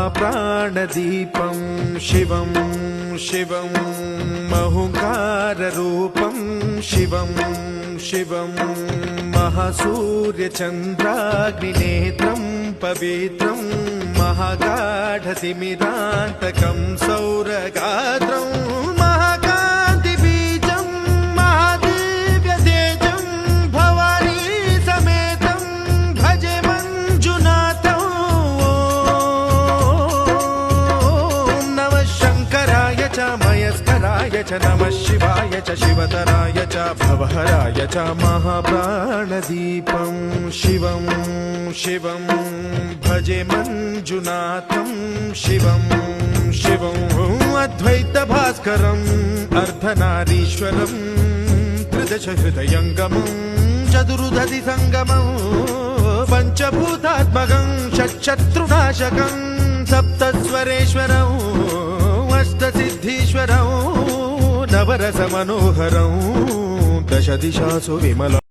महाप्राणदीपं शिवं शिवं महुकाररूपं शिवं शिवं महासूर्यचन्द्राग्निनेत्रं पवित्रं महागाढतिमिरान्तकं सौरगात्रं महाकान्तिबीजं महादिव्यतेजं भवानी समेतं भजे मञ्जुनाथं। ॐ नमः शङ्कराय च मयस्कराय च नमः शिवाय च शिवतराय च भवहराय च महाप्राणदीपं शिवं शिवं भजे मञ्जुनाथं शिवं शिवं अद्वैतभास्करम् अर्धनारीश्वरं त्रिदशहृदयङ्गमं चतुर्दधिसङ्गमं पञ्चभूतात्मकं षट्शत्रुनाशकं सप्तस्वरेश्वरं अष्टसिद्धीश्वरं नवरसमनोहरं दशदिशासु विमलम्।